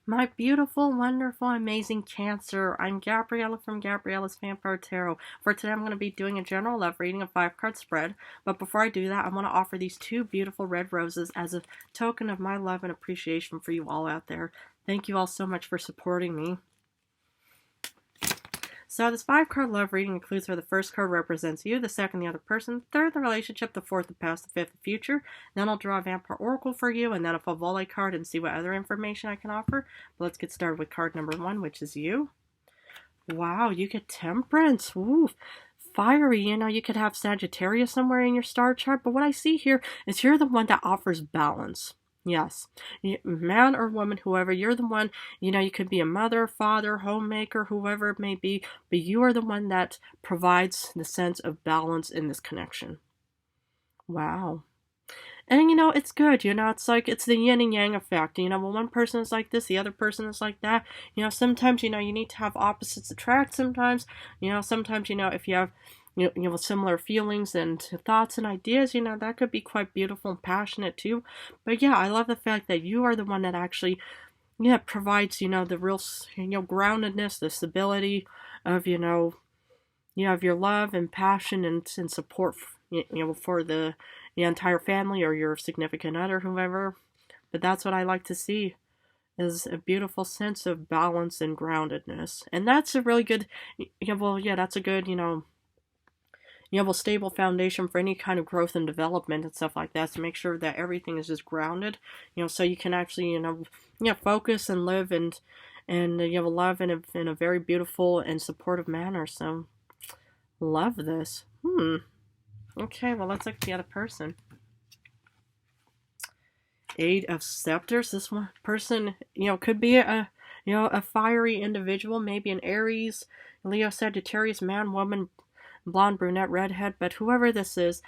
My beautiful, wonderful, amazing Cancer. I'm Gabriella from Gabriella's Vampire Tarot. For today, I'm going to be doing a general love reading, a 5-card spread. But before I do that, I want to offer these 2 beautiful red roses as a token of my love and appreciation for you all out there. Thank you all so much for supporting me. So this 5-card love reading includes where the first card represents you, the second the other person, third the relationship, the fourth the past, the fifth the future. Then I'll draw a Vampire Oracle for you, and then a Favole card and see what other information I can offer. But let's get started with card number 1, which is you. Wow, you get Temperance. Ooh, fiery. You could have Sagittarius somewhere in your star chart, but what I see here is you're the one that offers balance. Yes, man or woman, whoever, you're the one, you could be a mother, father, homemaker, whoever it may be, but you are the one that provides the sense of balance in this connection. Wow. And it's good, it's like it's the yin and yang effect. When one person is like this, the other person is like that. Sometimes, you need to have opposites attract sometimes. Sometimes, if you have similar feelings and thoughts and ideas, that could be quite beautiful and passionate too. But yeah, I love the fact that you are the one that actually, provides, the real, groundedness, the stability of, of your love and passion and support, for the entire family or your significant other, whoever. But that's what I like to see, is a beautiful sense of balance and groundedness. And that's a really good, that's a good, a stable foundation for any kind of growth and development and stuff like that, to make sure that everything is just grounded, so you can actually, focus and live and love in a very beautiful and supportive manner. So, love this. Okay, well, let's look at the other person. 8 of Scepters. This one person, could be a fiery individual, maybe an Aries, Leo, Sagittarius, man, woman, blonde, brunette, redhead, but whoever this is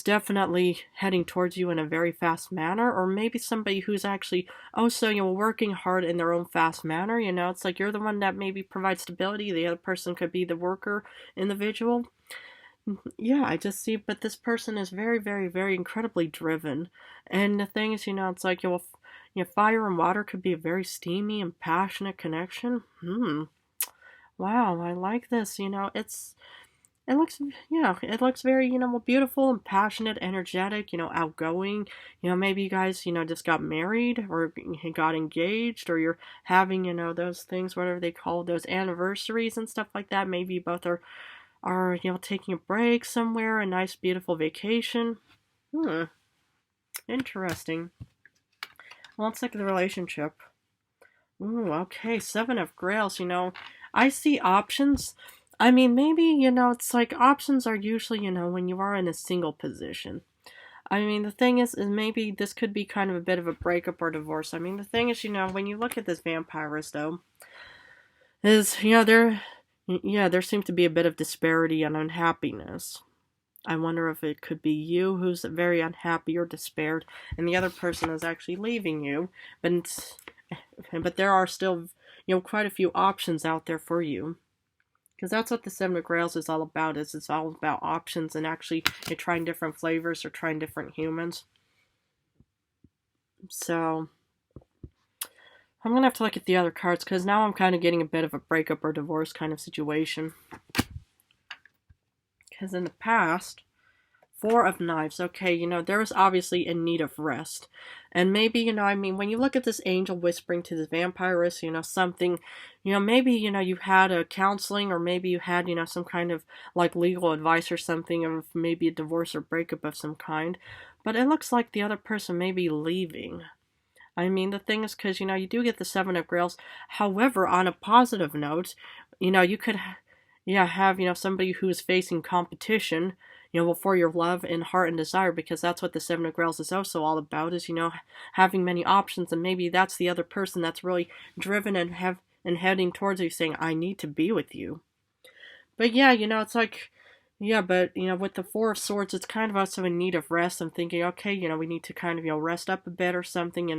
definitely heading towards you in a very fast manner, or maybe somebody who's actually also, working hard in their own fast manner. It's like you're the one that maybe provides stability, the other person could be the worker individual. Yeah, I just see, but this person is very, very, very incredibly driven. And the thing is, it's like, fire and water could be a very steamy and passionate connection. Wow, I like this. It looks very, beautiful and passionate, energetic, outgoing. Maybe you guys, just got married or got engaged, or you're having, those things, whatever they call those anniversaries and stuff like that. Maybe you both are taking a break somewhere, a nice, beautiful vacation. Interesting. Well, let's look at the relationship. Ooh, okay, 7 of Grails, I see options. I mean, maybe, it's like options are usually, when you are in a single position. I mean, the thing is maybe this could be kind of a bit of a breakup or divorce. I mean, the thing is, when you look at this vampirist, though, is, there seems to be a bit of disparity and unhappiness. I wonder if it could be you who's very unhappy or despaired, and the other person is actually leaving you. But there are still, quite a few options out there for you. Because that's what the 7 of Grails is all about, it's all about options and actually trying different flavors or trying different humans. So, I'm going to have to look at the other cards, because now I'm kind of getting a bit of a breakup or divorce kind of situation. Because in the past, 4 of Knives, okay, there was obviously in need of rest. And maybe, when you look at this angel whispering to this vampirist, something, maybe, you had a counseling, or maybe you had, some kind of, like, legal advice or something of maybe a divorce or breakup of some kind. But it looks like the other person may be leaving. I mean, the thing is, because, you do get the 7 of Grails. However, on a positive note, you could, have, somebody who's facing competition, for your love and heart and desire, because that's what the 7 of Grails is also all about, is, having many options, and maybe that's the other person that's really driven and heading towards you, saying, I need to be with you. But yeah, it's like, yeah, but, with the 4 of Swords, it's kind of also in need of rest. I'm thinking, okay, we need to kind of, rest up a bit or something,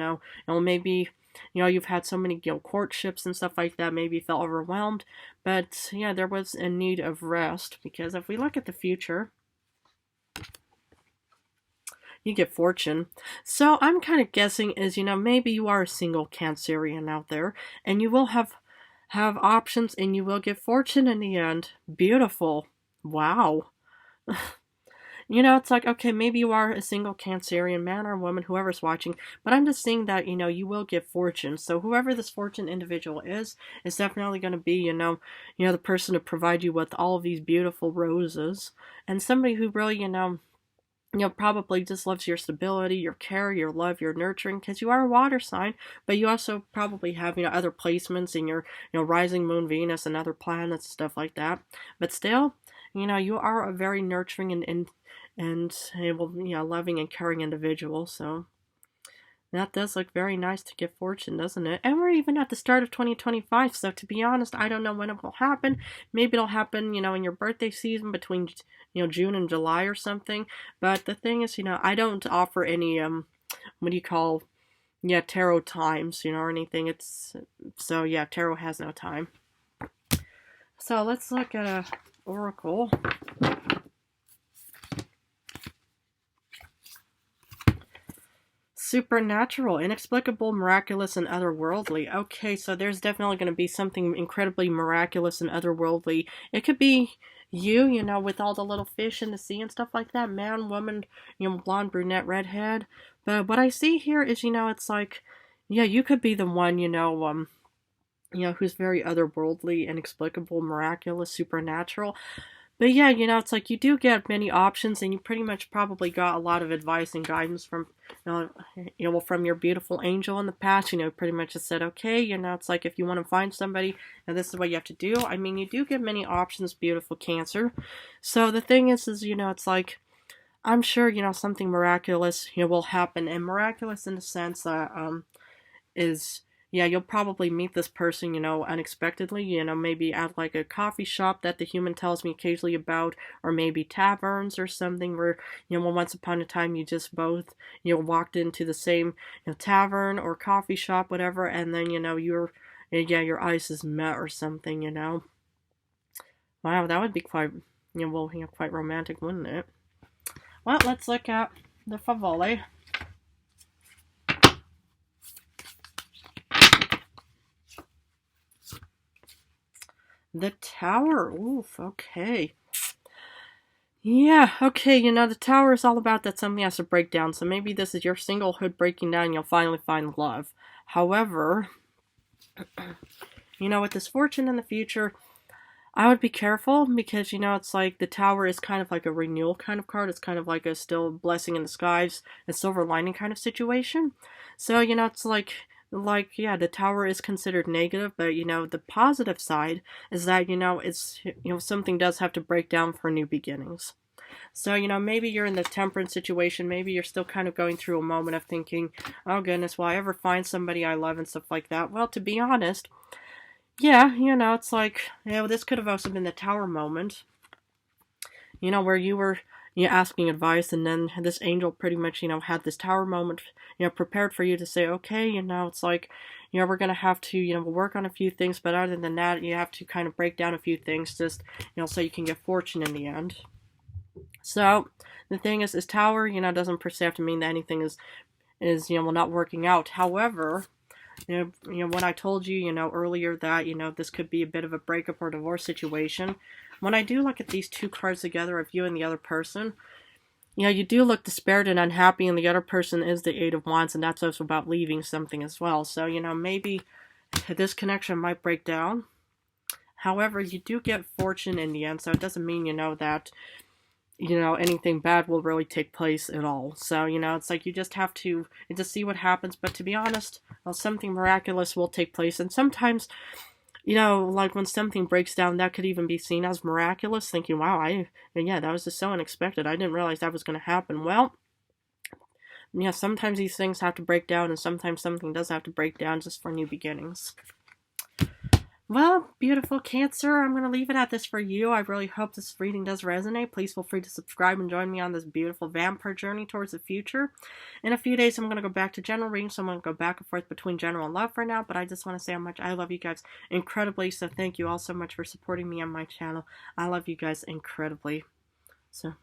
maybe, you've had so many, courtships and stuff like that, maybe you felt overwhelmed. But, yeah, there was a need of rest, because if we look at the future, You get fortune. So I'm kind of guessing is, maybe you are a single Cancerian out there and you will have options and you will get fortune in the end. Beautiful. Wow. It's like, okay, maybe you are a single Cancerian man or woman, whoever's watching, but I'm just seeing that, you will get fortune. So whoever this fortune individual is definitely going to be, the person to provide you with all of these beautiful roses. And somebody who really, probably just loves your stability, your care, your love, your nurturing, because you are a water sign, but you also probably have, other placements in your, rising moon Venus and other planets, stuff like that. But still, you are a very nurturing and able, loving and caring individual. So that does look very nice to get fortune, doesn't it? And we're even at the start of 2025, so to be honest, I don't know when it will happen. Maybe it'll happen, in your birthday season between, June and July or something. But the thing is, I don't offer any, what do you call, tarot times, or anything. So yeah, tarot has no time. So let's look at a oracle. Supernatural, inexplicable, miraculous, and otherworldly. Okay, so there's definitely going to be something incredibly miraculous and otherworldly. It could be you, with all the little fish in the sea and stuff like that. Man, woman, blonde, brunette, redhead. But what I see here is, it's like, yeah, you could be the one, who's very otherworldly, inexplicable, miraculous, supernatural. But yeah, it's like you do get many options, and you pretty much probably got a lot of advice and guidance from, from your beautiful angel in the past. Pretty much just said, okay, it's like if you want to find somebody, and this is what you have to do. I mean, you do get many options, beautiful Cancer. So the thing is, it's like, I'm sure, something miraculous, will happen, and miraculous in the sense that, is, yeah, you'll probably meet this person, unexpectedly, maybe at like a coffee shop that the human tells me occasionally about, or maybe taverns or something where, once upon a time you just both, walked into the same, tavern or coffee shop, whatever, and then, your eyes is met or something, Wow, that would be quite, quite romantic, wouldn't it? Well, let's look at the Favole. The Tower. Oof, okay. Yeah, okay, the Tower is all about that something has to break down, so maybe this is your singlehood breaking down and you'll finally find love. However, with this fortune in the future, I would be careful because, it's like the Tower is kind of like a renewal kind of card. It's kind of like a still blessing in disguise, a silver lining kind of situation. So, it's like, yeah, the Tower is considered negative, but, the positive side is that, it's, something does have to break down for new beginnings. So, maybe you're in the Temperance situation, maybe you're still kind of going through a moment of thinking, oh goodness, will I ever find somebody I love and stuff like that? Well, to be honest, yeah, it's like, this could have also been the Tower moment, where you were, asking advice, and then this angel pretty much, had this Tower moment, prepared for you to say, okay, it's like, we're going to have to, work on a few things, but other than that, you have to kind of break down a few things just, so you can get fortune in the end. So, the thing is Tower, doesn't per se have to mean that anything is, not working out. However, when I told you, earlier that, this could be a bit of a breakup or divorce situation, when I do look at these two cards together of you and the other person, you do look despaired and unhappy, and the other person is the Eight of Wands, and that's also about leaving something as well. So, maybe this connection might break down. However, you do get fortune in the end, so it doesn't mean, that, anything bad will really take place at all. So, it's like you just have to see what happens. But to be honest, something miraculous will take place. And sometimes, like when something breaks down, that could even be seen as miraculous, thinking, wow, that was just so unexpected. I didn't realize that was going to happen. Well, yeah, sometimes these things have to break down, and sometimes something does have to break down just for new beginnings. Well, beautiful Cancer, I'm going to leave it at this for you. I really hope this reading does resonate. Please feel free to subscribe and join me on this beautiful vampire journey towards the future. In a few days, I'm going to go back to general reading, so I'm going to go back and forth between general and love for now, but I just want to say how much I love you guys incredibly, so thank you all so much for supporting me on my channel. I love you guys incredibly. So,